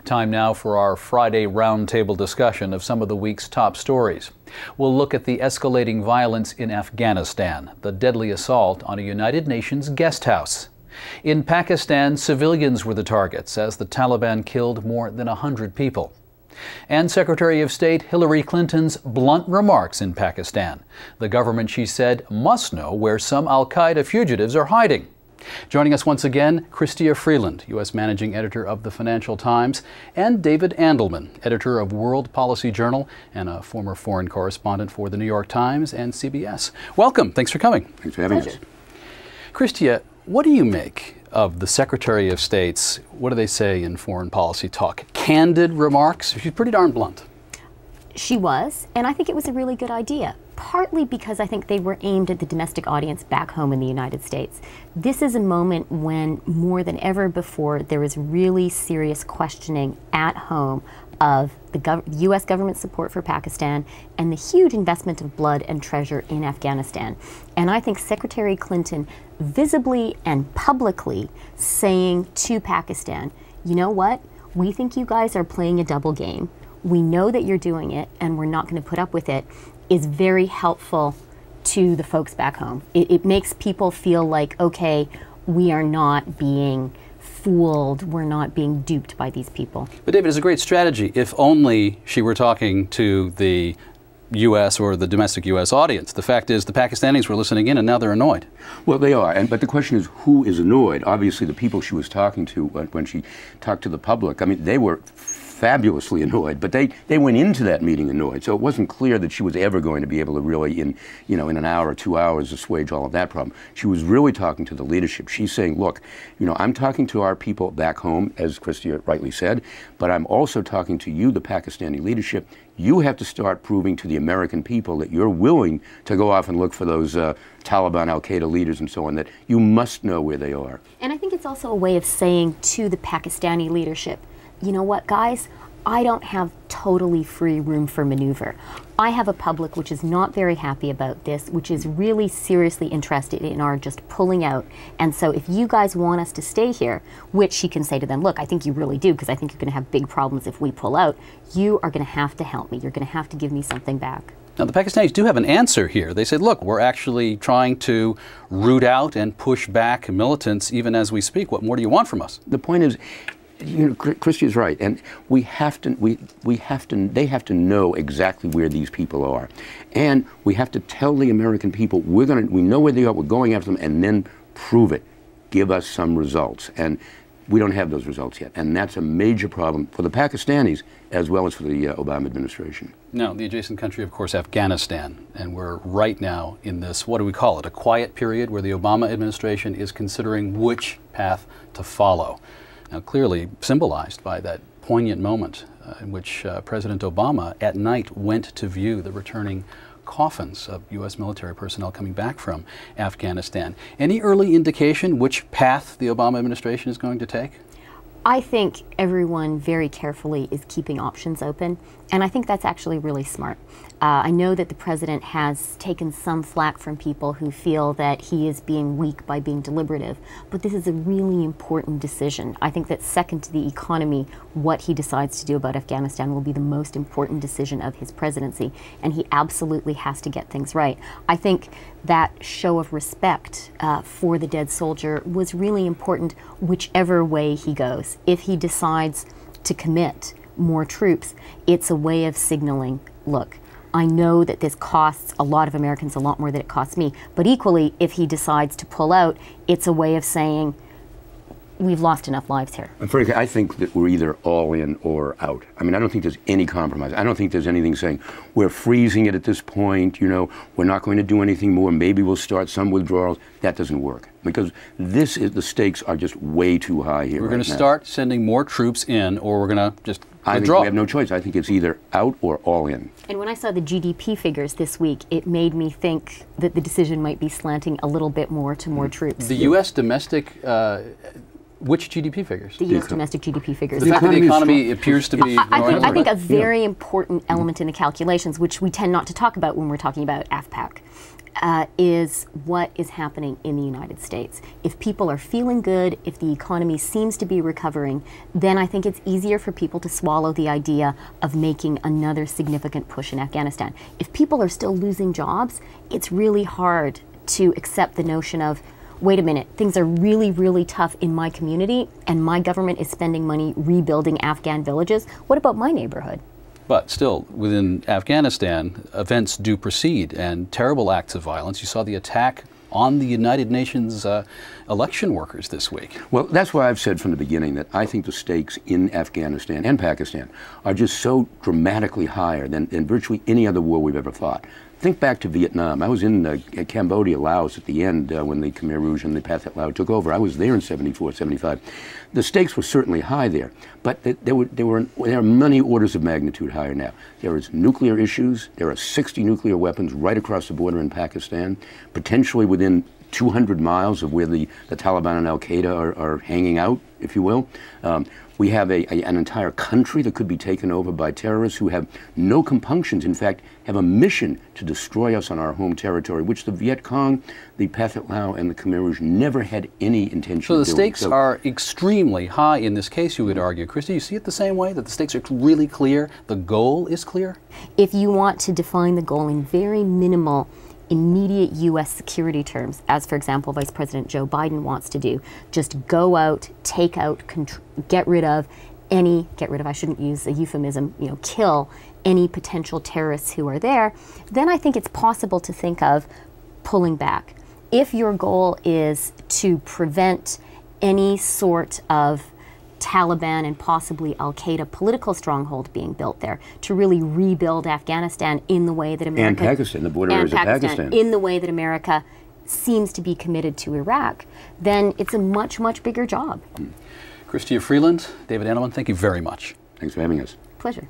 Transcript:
Time now for our Friday roundtable discussion of some of the week's top stories. We'll look at the escalating violence in Afghanistan, the deadly assault on a United Nations guest house. In Pakistan, civilians were the targets as the Taliban killed more than 100 people. And Secretary of State Hillary Clinton's blunt remarks in Pakistan. The government, she said, must know where some al-Qaeda fugitives are hiding. Joining us once again, Chrystia Freeland, U.S. Managing Editor of the Financial Times, and David Andelman, Editor of World Policy Journal and a former foreign correspondent for the New York Times and CBS. Welcome. Thanks for coming. Thanks for having us. Chrystia, what do you make of the Secretary of State's, what do they say in foreign policy talk, candid remarks? She's pretty darn blunt. She was, and I think it was a really good idea, partly because I think they were aimed at the domestic audience back home in the United States. This is a moment when, more than ever before, there is really serious questioning at home of the U.S. government support for Pakistan and the huge investment of blood and treasure in Afghanistan. And I think Secretary Clinton visibly and publicly saying to Pakistan, you know what, we think you guys are playing a double game. We know that you're doing it and we're not going to put up with it, is very helpful to the folks back home. It makes people feel like, okay, we are not being fooled, we're not being duped by these people. But David, it's a great strategy if only she were talking to the U.S. or the domestic U.S. audience. The fact is the Pakistanis were listening in and now they're annoyed. Well, they are, but the question is who is annoyed? Obviously the people she was talking to when she talked to the public, I mean, they were fabulously annoyed, but they went into that meeting annoyed. So it wasn't clear that she was ever going to be able to really, in an hour or 2 hours, assuage all of that problem. She was really talking to the leadership. She's saying, look, I'm talking to our people back home, as Chrystia rightly said, but I'm also talking to you, the Pakistani leadership. You have to start proving to the American people that you're willing to go off and look for those Taliban, al-Qaeda leaders and so on, that you must know where they are. And I think it's also a way of saying to the Pakistani leadership, you know what, guys, I don't have totally free room for maneuver. I have a public which is not very happy about this, which is really seriously interested in our just pulling out. And so if you guys want us to stay here, which she can say to them, look, I think you really do, because I think you're going to have big problems if we pull out, you are going to have to help me. You're going to have to give me something back. Now, the Pakistanis do have an answer here. They said, look, we're actually trying to root out and push back militants even as we speak. What more do you want from us? The point is, Chrystia is right, and they have to know exactly where these people are, and we have to tell the American people we know where they are, we're going after them, and then prove it. Give us some results, and we don't have those results yet, and that's a major problem for the Pakistanis as well as for the Obama administration. Now, the adjacent country, of course, Afghanistan, and we're right now in this, what do we call it, a quiet period where the Obama administration is considering which path to follow. Now, clearly symbolized by that poignant moment in which President Obama at night went to view the returning coffins of U.S. military personnel coming back from Afghanistan. Any early indication which path the Obama administration is going to take? I think everyone very carefully is keeping options open, and I think that's actually really smart. I know that the president has taken some flack from people who feel that he is being weak by being deliberative, but this is a really important decision. I think that second to the economy, what he decides to do about Afghanistan will be the most important decision of his presidency, and he absolutely has to get things right. I think that show of respect for the dead soldier was really important whichever way he goes. If he decides to commit more troops, it's a way of signaling, look, I know that this costs a lot of Americans a lot more than it costs me, but equally, if he decides to pull out, it's a way of saying, we've lost enough lives here. And frankly, I think that we're either all in or out. I mean, I don't think there's any compromise. I don't think there's anything saying, we're freezing it at this point, we're not going to do anything more, maybe we'll start some withdrawals. That doesn't work, because the stakes are just way too high here. We're going to start sending more troops in, or we're going to just withdraw. I think we have no choice. I think it's either out or all in. And when I saw the GDP figures this week, it made me think that the decision might be slanting a little bit more to more troops. The U.S. domestic which GDP figures? The U.S. domestic GDP figures. The fact that the economy appears to be I think a very important element in the calculations, which we tend not to talk about when we're talking about AFPAC, is what is happening in the United States. If people are feeling good, if the economy seems to be recovering, then I think it's easier for people to swallow the idea of making another significant push in Afghanistan. If people are still losing jobs, it's really hard to accept the notion of, wait a minute, things are really, really tough in my community and my government is spending money rebuilding Afghan villages. What about my neighborhood? But still, within Afghanistan, events do proceed and terrible acts of violence. You saw the attack on the United Nations election workers this week. Well, that's why I've said from the beginning that I think the stakes in Afghanistan and Pakistan are just so dramatically higher than virtually any other war we've ever fought. Think back to Vietnam. I was in Cambodia, Laos at the end when the Khmer Rouge and the Pathet Lao took over. I was there in 74, 75. The stakes were certainly high there, but there are many orders of magnitude higher now. There is nuclear issues. There are 60 nuclear weapons right across the border in Pakistan, potentially within 200 miles of where the Taliban and Al-Qaeda are hanging out, if you will. We have an entire country that could be taken over by terrorists who have no compunctions, in fact, have a mission to destroy us on our home territory, which the Viet Cong, the Pathet Lao, and the Khmer Rouge never had any intention of doing. So the stakes are extremely high in this case, you would argue. Chrystia, you see it the same way, that the stakes are really clear, the goal is clear? If you want to define the goal in very minimal immediate U.S. security terms, as for example Vice President Joe Biden wants to do, just go out, take out, get rid of, I shouldn't use a euphemism, kill any potential terrorists who are there, then I think it's possible to think of pulling back. If your goal is to prevent any sort of Taliban and possibly Al-Qaeda political stronghold being built there, to really rebuild Afghanistan in the way that America... And Pakistan, the border areas of Pakistan. In the way that America seems to be committed to Iraq, then it's a much, much bigger job. Chrystia Freeland, David Andelman, thank you very much. Thanks for having us. Pleasure.